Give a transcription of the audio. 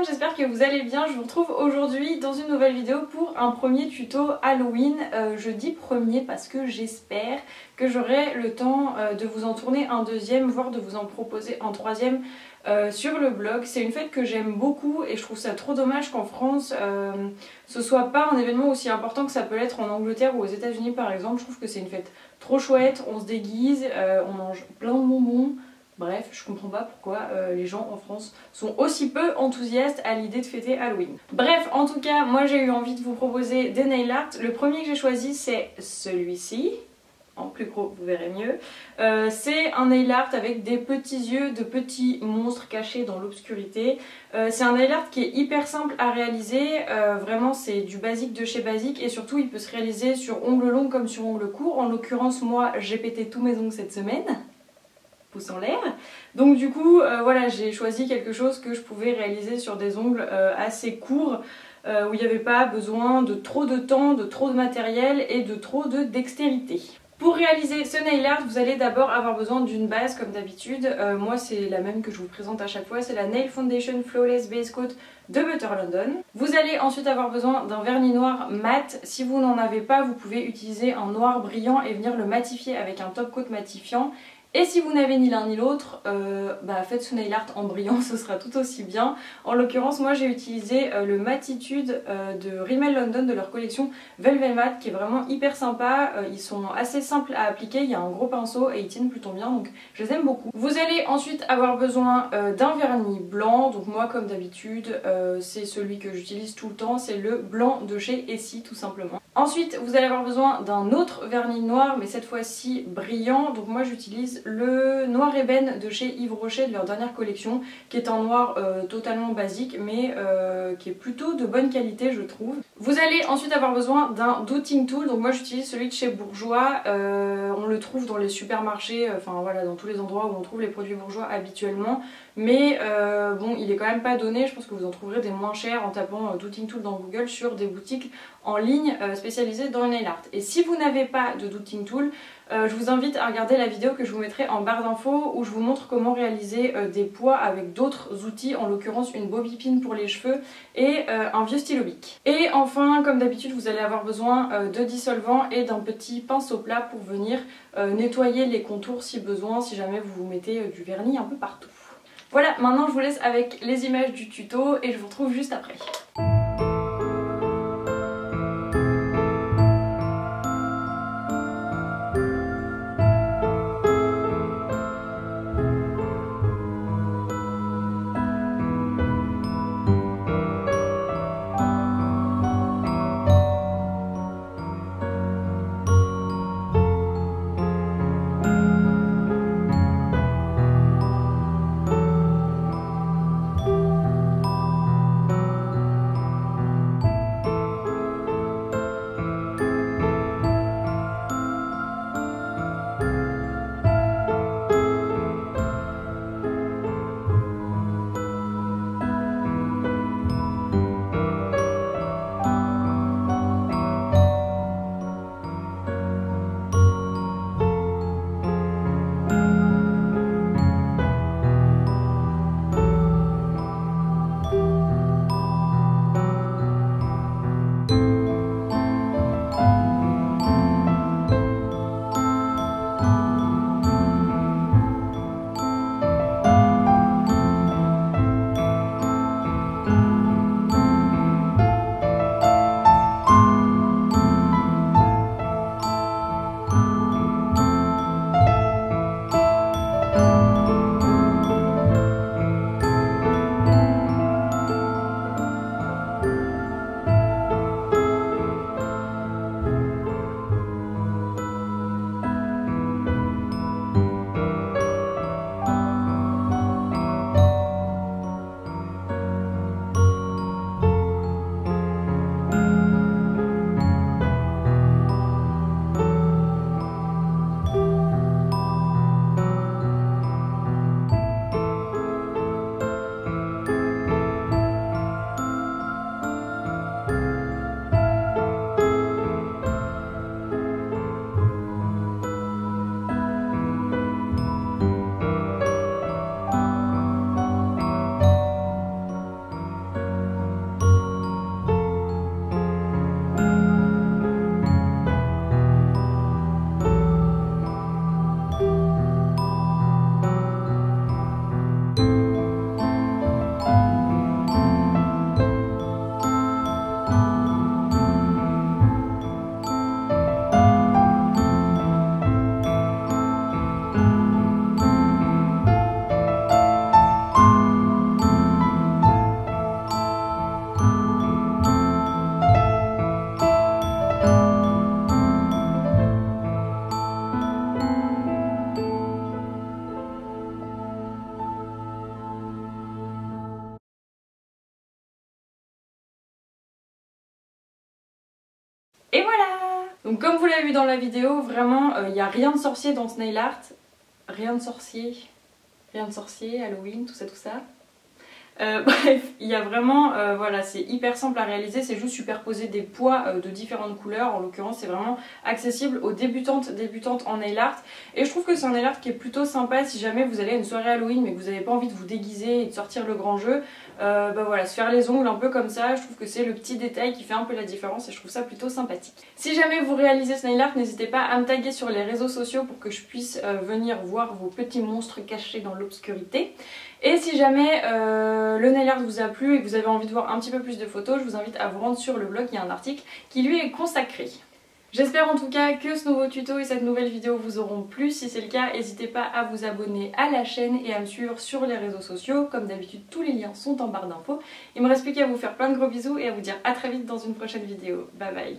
monde, j'espère que vous allez bien. Je vous retrouve aujourd'hui dans une nouvelle vidéo pour un premier tuto Halloween. Je dis premier parce que j'espère que j'aurai le temps de vous en tourner un deuxième, voire de vous en proposer un troisième sur le blog. C'est une fête que j'aime beaucoup et je trouve ça trop dommage qu'en France ce soit pas un événement aussi important que ça peut l'être en Angleterre ou aux États-Unis par exemple. Je trouve que c'est une fête trop chouette, on se déguise, on mange plein de bonbons. Bref, je comprends pas pourquoi les gens en France sont aussi peu enthousiastes à l'idée de fêter Halloween. Bref, en tout cas, moi j'ai eu envie de vous proposer des nail art. Le premier que j'ai choisi c'est celui-ci. En plus gros, vous verrez mieux. C'est un nail art avec des petits yeux de petits monstres cachés dans l'obscurité. C'est un nail art qui est hyper simple à réaliser. Vraiment, c'est du basique de chez basique et surtout, il peut se réaliser sur ongles longs comme sur ongles courts. En l'occurrence, moi, j'ai pété tous mes ongles cette semaine. Pouce en l'air. Donc du coup voilà, j'ai choisi quelque chose que je pouvais réaliser sur des ongles assez courts où il n'y avait pas besoin de trop de temps, de trop de matériel et de trop de dextérité. Pour réaliser ce nail art, vous allez d'abord avoir besoin d'une base comme d'habitude. Moi c'est la même que je vous présente à chaque fois, c'est la Nail Foundation Flawless Base Coat de Butter London. Vous allez ensuite avoir besoin d'un vernis noir mat. Si vous n'en avez pas, vous pouvez utiliser un noir brillant et venir le matifier avec un top coat matifiant. Et si vous n'avez ni l'un ni l'autre, faites ce nail art en brillant, ce sera tout aussi bien. En l'occurrence, moi j'ai utilisé le Matitude de Rimmel London de leur collection Velvet Matte qui est vraiment hyper sympa. Ils sont assez simples à appliquer, il y a un gros pinceau et ils tiennent plutôt bien, donc je les aime beaucoup. Vous allez ensuite avoir besoin d'un vernis blanc, donc moi comme d'habitude c'est celui que j'utilise tout le temps, c'est le blanc de chez Essie tout simplement. Ensuite vous allez avoir besoin d'un autre vernis noir mais cette fois-ci brillant, donc moi j'utilise le noir ébène de chez Yves Rocher de leur dernière collection qui est un noir totalement basique mais qui est plutôt de bonne qualité je trouve. Vous allez ensuite avoir besoin d'un dotting tool, donc moi j'utilise celui de chez Bourjois, on le trouve dans les supermarchés, enfin voilà dans tous les endroits où on trouve les produits Bourjois habituellement, mais bon il est quand même pas donné, je pense que vous en trouverez des moins chers en tapant dotting tool dans Google sur des boutiques en ligne spécialisées dans le nail art. Et si vous n'avez pas de dotting tool, je vous invite à regarder la vidéo que je vous mettrai en barre d'infos où je vous montre comment réaliser des pois avec d'autres outils, en l'occurrence une bobby pin pour les cheveux et un vieux stylo bic. Et enfin, comme d'habitude, vous allez avoir besoin de dissolvant et d'un petit pinceau plat pour venir nettoyer les contours si besoin, si jamais vous vous mettez du vernis un peu partout. Voilà, maintenant je vous laisse avec les images du tuto et je vous retrouve juste après. Donc comme vous l'avez vu dans la vidéo, vraiment il n'y a rien de sorcier dans ce nail art. Rien de sorcier, Halloween, tout ça. Bref, il y a vraiment, voilà, c'est hyper simple à réaliser, c'est juste superposer des pois de différentes couleurs. En l'occurrence, c'est vraiment accessible aux débutantes en nail art. Et je trouve que c'est un nail art qui est plutôt sympa si jamais vous allez à une soirée Halloween mais que vous n'avez pas envie de vous déguiser et de sortir le grand jeu. Bah voilà, se faire les ongles un peu comme ça, je trouve que c'est le petit détail qui fait un peu la différence et je trouve ça plutôt sympathique. Si jamais vous réalisez ce nail art, n'hésitez pas à me taguer sur les réseaux sociaux pour que je puisse venir voir vos petits monstres cachés dans l'obscurité. Et si jamais le nail art vous a plu et que vous avez envie de voir un petit peu plus de photos, je vous invite à vous rendre sur le blog, il y a un article qui lui est consacré. J'espère en tout cas que ce nouveau tuto et cette nouvelle vidéo vous auront plu. Si c'est le cas, n'hésitez pas à vous abonner à la chaîne et à me suivre sur les réseaux sociaux. Comme d'habitude, tous les liens sont en barre d'infos. Il me reste plus qu'à vous faire plein de gros bisous et à vous dire à très vite dans une prochaine vidéo. Bye bye.